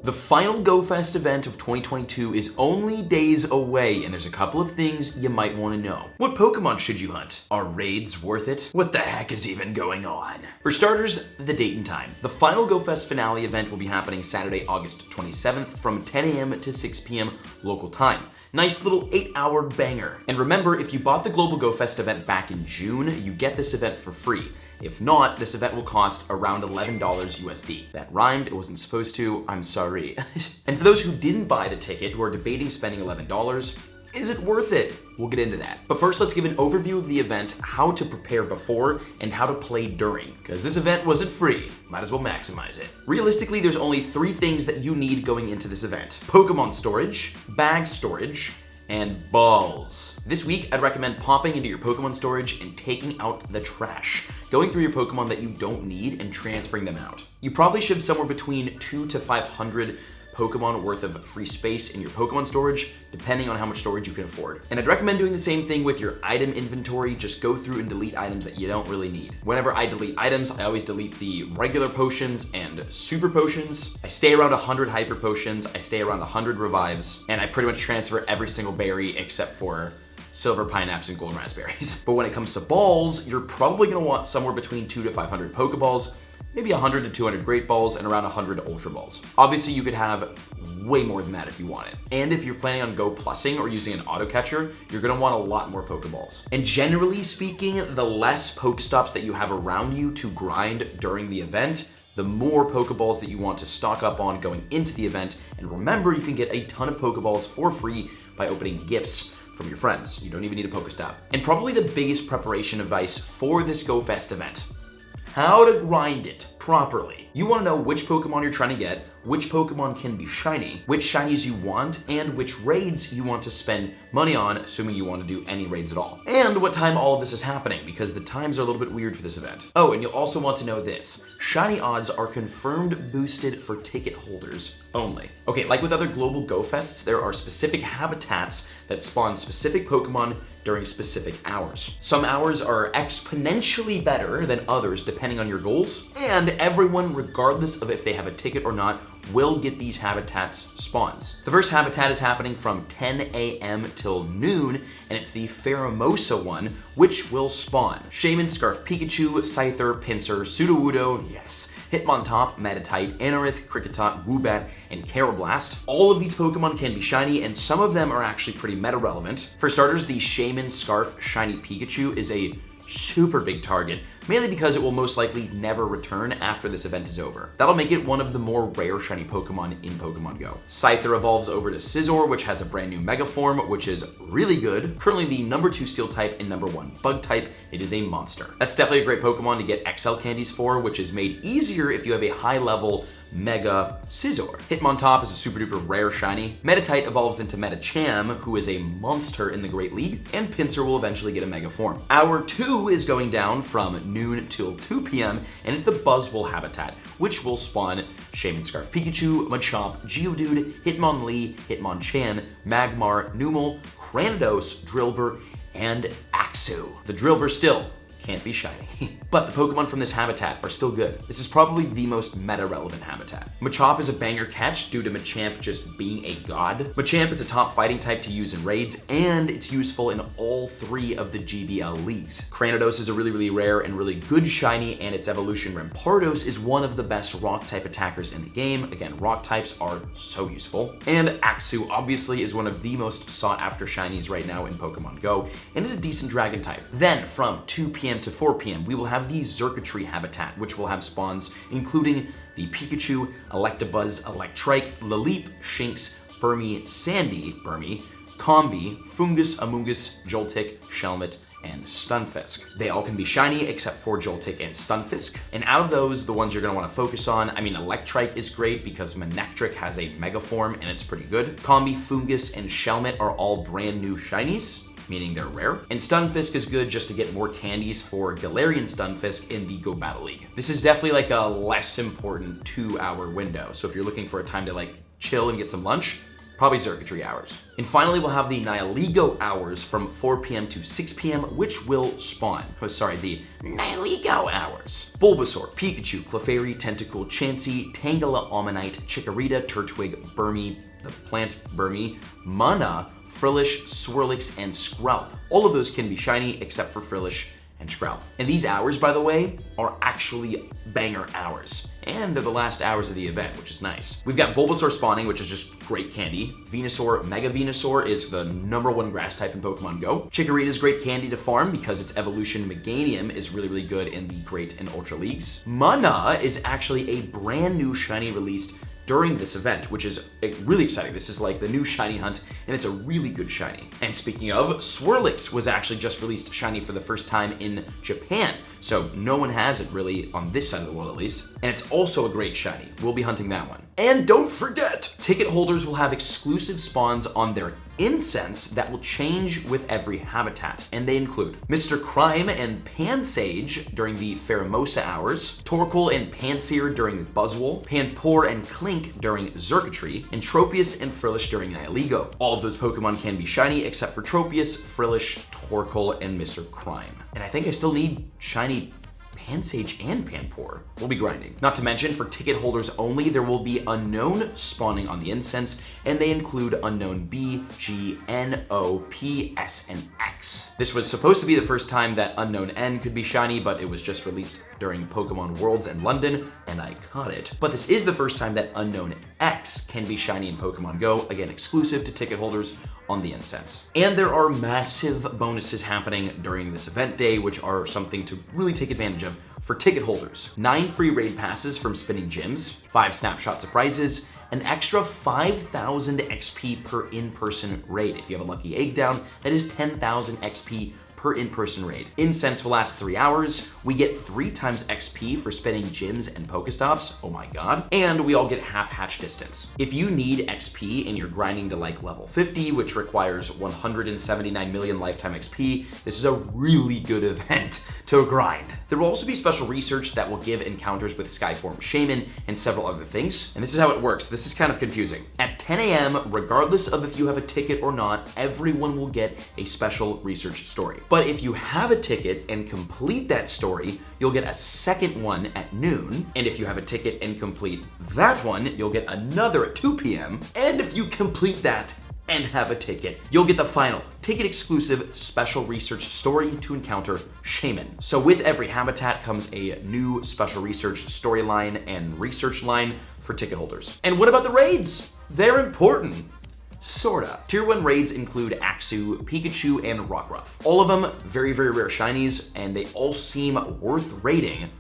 The final Go Fest event of 2022 is only days away, and there's a couple of things you might want to know. What Pokemon should you hunt? Are raids worth it? What the heck is even going on? For starters, the date and time. The final Go Fest finale event will be happening Saturday, August 27th from 10 a.m. to 6 p.m. local time. Nice little 8-hour banger. And remember, if you bought the Global Go Fest event back in June, you get this event for free. If not, this event will cost around $11 USD. That rhymed, it wasn't supposed to, I'm sorry. And for those who didn't buy the ticket, who are debating spending $11, is it worth it? We'll get into that. But first, let's give an overview of the event, how to prepare before, and how to play during. Because this event wasn't free, might as well maximize it. Realistically, there's only 3 things that you need going into this event: Pokemon storage, bag storage, and balls. This week, I'd recommend popping into your Pokemon storage and taking out the trash, going through your Pokemon that you don't need and transferring them out. You probably should have somewhere between 200 to 500 Pokemon worth of free space in your Pokemon storage, depending on how much storage you can afford. And I'd recommend doing the same thing with your item inventory. Just go through and delete items that you don't really need. Whenever I delete items, I always delete the regular potions and super potions. I stay around 100 hyper potions, I stay around 100 revives, and I pretty much transfer every single berry except for silver pineapples and golden raspberries. But when it comes to balls, you're probably gonna want somewhere between 200 to 500 Pokeballs, maybe 100 to 200 Great Balls, and around 100 Ultra Balls. Obviously, you could have way more than that if you want it. And if you're planning on Go Plussing or using an auto catcher, you're gonna want a lot more Pokeballs. And generally speaking, the less Pokestops that you have around you to grind during the event, the more Pokeballs that you want to stock up on going into the event. And remember, you can get a ton of Pokeballs for free by opening gifts from your friends. You don't even need a Pokestop. And probably the biggest preparation advice for this Go Fest event: how to grind it properly. You want to know which Pokemon you're trying to get, which Pokemon can be shiny, which shinies you want, and which raids you want to spend money on, assuming you want to do any raids at all. And what time all of this is happening, because the times are a little bit weird for this event. Oh, and you'll also want to know this: shiny odds are confirmed boosted for ticket holders only. Okay, like with other global Go Fests, there are specific habitats that spawn specific Pokemon during specific hours. Some hours are exponentially better than others depending on your goals, and everyone, regardless of if they have a ticket or not, will get these habitats spawns. The first habitat is happening from 10 a.m. till noon, and it's the Pheromosa one, which will spawn Shaman, Scarf Pikachu, Scyther, Pinsir, Sudowoodo, yes, Hitmontop, Meditite, Anorith, Kricketot, Woobat, and Karrablast. All of these Pokemon can be shiny, and some of them are actually pretty meta-relevant. For starters, the Shaman Scarf Shiny Pikachu is a super big target, mainly because it will most likely never return after this event is over. That'll make it one of the more rare shiny Pokemon in Pokemon Go. Scyther evolves over to Scizor, which has a brand new Mega Form, which is really good. Currently the number 2 Steel type and number 1 Bug type. It is a monster. That's definitely a great Pokemon to get XL candies for, which is made easier if you have a high level Mega Scizor. Hitmontop is a super duper rare shiny. Meditite evolves into Medicham, who is a monster in the Great League, and Pinsir will eventually get a Mega Form. Hour 2 is going down from noon till 2 p.m., and it's the Buzzwole habitat, which will spawn Shaman Scarf Pikachu, Machop, Geodude, Hitmonlee, Hitmonchan, Magmar, Numel, Cranidos, Drillbur, and Axew. The Drillbur still can't be shiny. But the Pokemon from this habitat are still good. This is probably the most meta-relevant habitat. Machop is a banger catch due to Machamp just being a god. Machamp is a top fighting type to use in raids, and it's useful in all 3 of the GBL leagues. Cranidos is a really, really rare and really good shiny, and its evolution Rampardos is one of the best rock type attackers in the game. Again, rock types are so useful. And Axew obviously is one of the most sought after shinies right now in Pokemon Go, and is a decent dragon type. Then from 2 p.m. to 4 p.m. we will have the Circuitry Habitat, which will have spawns including the Pikachu, Electabuzz, Electrike, Laleep, Shinx, Burmy, Sandy, Combi, Fungus, Amoonguss, Joltik, Shelmet, and Stunfisk. They all can be shiny except for Joltik and Stunfisk. And out of those, the ones you're gonna wanna focus on, I mean, Electrike is great because Manectric has a Mega Form and it's pretty good. Combi, Fungus, and Shelmet are all brand new shinies, meaning they're rare. And Stunfisk is good just to get more candies for Galarian Stunfisk in the Go Battle League. This is definitely like a less important 2-hour window. So if you're looking for a time to like chill and get some lunch, Probably Circuitry hours. And finally, we'll have the Nihilego hours from 4 p.m. to 6 p.m., which will spawn. Oh, sorry, the Nihilego hours. Bulbasaur, Pikachu, Clefairy, Tentacool, Chansey, Tangela, Omanyte, Chikorita, Turtwig, Burmy, the plant Burmy, Mana, Frillish, Swirlix, and Skrelp. All of those can be shiny except for Frillish and Skrelp. And these hours, by the way, are actually banger hours. And they're the last hours of the event, which is nice. We've got Bulbasaur spawning, which is just great candy. Venusaur, Mega Venusaur is the #1 grass type in Pokemon Go. Chikorita is great candy to farm because its evolution Meganium is really, really good in the Great and Ultra Leagues. Mana is actually a brand new shiny released during this event, which is really exciting. This is like the new shiny hunt, and it's a really good shiny. And speaking of, Swirlix was actually just released shiny for the first time in Japan, so no one has it really on this side of the world at least. And it's also a great shiny. We'll be hunting that one. And don't forget, ticket holders will have exclusive spawns on their incense that will change with every habitat, and they include Mr. Crime and Pansage during the Pheromosa hours, Torkoal and Pansear during the Buzzwole, Panpour and Clink during Circuitry, and Tropius and Frillish during Nihilego. All of those Pokemon can be shiny except for Tropius, Frillish, Torkoal, and Mr. Crime. And I think I still need shiny Pansage and Panpour. We'll be grinding. Not to mention, for ticket holders only, there will be unknown spawning on the incense, and they include unknown B, G, N, O, P, S, and X. This was supposed to be the first time that unknown N could be shiny, but it was just released during Pokemon Worlds in London, and I caught it. But this is the first time that unknown X can be shiny in Pokemon Go, again exclusive to ticket holders on the incense. And there are massive bonuses happening during this event day, which are something to really take advantage of for ticket holders. 9 free raid passes from spinning gyms, 5 snapshot surprises, an extra 5,000 XP per in-person raid. If you have a lucky egg down, that is 10,000 XP per in-person raid. Incense will last 3 hours. We get 3 times XP for spinning gyms and Pokestops. Oh my god. And we all get half hatch distance. If you need XP and you're grinding to like level 50, which requires 179 million lifetime XP, this is a really good event to grind. There will also be special research that will give encounters with Skyform Shaman and several other things. And this is how it works. This is kind of confusing. At 10 a.m., regardless of if you have a ticket or not, everyone will get a special research story. But if you have a ticket and complete that story, you'll get a second one at noon. And if you have a ticket and complete that one, you'll get another at 2 p.m. And if you complete that and have a ticket, you'll get the final ticket exclusive special research story to encounter Shaman. So with every habitat comes a new special research storyline and research line for ticket holders. And what about the raids? They're important. Sorta. Tier 1 raids include Axew, Pikachu, and Rockruff. All of them very, very rare shinies, and they all seem worth raiding,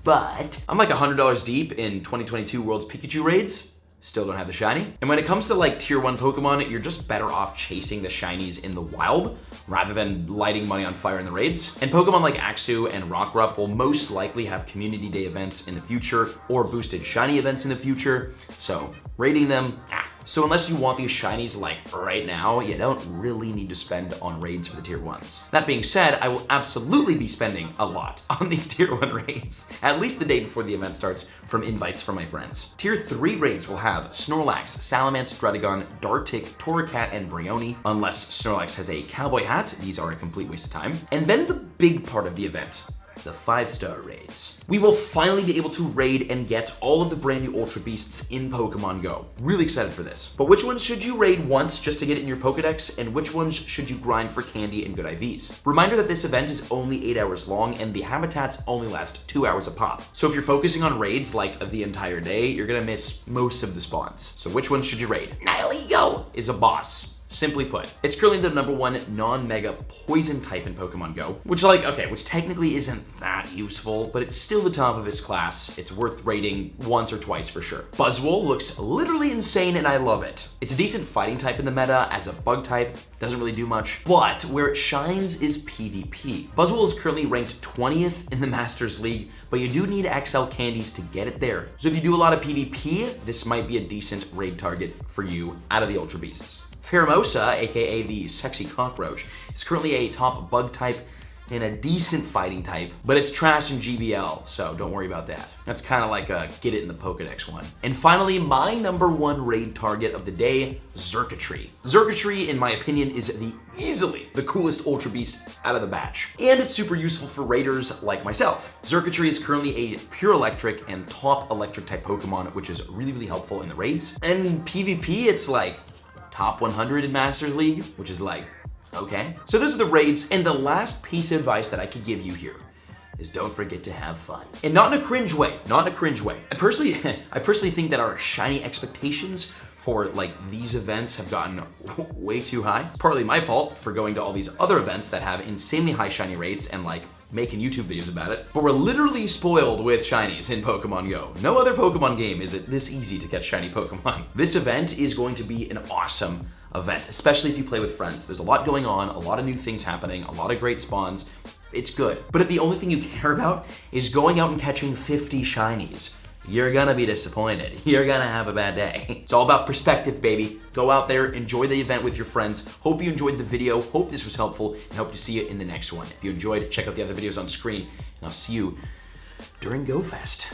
but I'm like $100 deep in 2022 World's Pikachu raids. Still don't have the shiny. And when it comes to like tier 1 Pokemon, you're just better off chasing the shinies in the wild rather than lighting money on fire in the raids. And Pokemon like Axew and Rockruff will most likely have community day events in the future or boosted shiny events in the future. So raiding them, So unless you want these shinies like right now, you don't really need to spend on raids for the tier 1s. That being said, I will absolutely be spending a lot on these tier 1 raids, at least the day before the event starts from invites from my friends. Tier 3 raids will have Snorlax, Salamence, Druddigon, Dartic, Torracat, and Brioni. Unless Snorlax has a cowboy hat, these are a complete waste of time. And then the big part of the event, the 5-star raids. We will finally be able to raid and get all of the brand new Ultra Beasts in Pokemon Go. Really excited for this. But which ones should you raid once just to get it in your Pokedex, and which ones should you grind for candy and good IVs? Reminder that this event is only 8 hours long, and the habitats only last 2 hours a pop. So if you're focusing on raids like the entire day, you're gonna miss most of the spawns. So which ones should you raid? Nihilego is a boss. Simply put, it's currently the #1 non-mega poison type in Pokemon Go, which technically isn't that useful, but it's still the top of its class. It's worth raiding once or twice for sure. Buzzwole looks literally insane and I love it. It's a decent fighting type in the meta as a bug type, doesn't really do much, but where it shines is PvP. Buzzwole is currently ranked 20th in the Masters League, but you do need XL candies to get it there. So if you do a lot of PvP, this might be a decent raid target for you out of the Ultra Beasts. Pheromosa, aka the sexy cockroach, is currently a top bug type. and a decent fighting type, but it's trash in GBL, so don't worry about that. That's kind of like a get it in the Pokedex one. And finally, my number one raid target of the day, Circuitry. Circuitry, in my opinion, is easily the coolest Ultra Beast out of the batch. And it's super useful for raiders like myself. Circuitry is currently a pure electric and top electric type Pokemon, which is really, really helpful in the raids. And PvP, it's like top 100 in Masters League, which is like, okay. So those are the raids, and the last piece of advice that I could give you here is don't forget to have fun. And not in a cringe way, not in a cringe way. I personally think that our shiny expectations for like these events have gotten way too high. It's partly my fault for going to all these other events that have insanely high shiny rates and like making YouTube videos about it. But we're literally spoiled with shinies in Pokemon Go. No other Pokemon game is it this easy to catch shiny Pokemon. This event is going to be an awesome event, especially if you play with friends. There's a lot going on, a lot of new things happening, a lot of great spawns. It's good. But if the only thing you care about is going out and catching 50 shinies, you're gonna be disappointed. You're gonna have a bad day. It's all about perspective, baby. Go out there, enjoy the event with your friends. Hope you enjoyed the video. Hope this was helpful, and hope to see you in the next one. If you enjoyed, check out the other videos on screen, and I'll see you during Go Fest.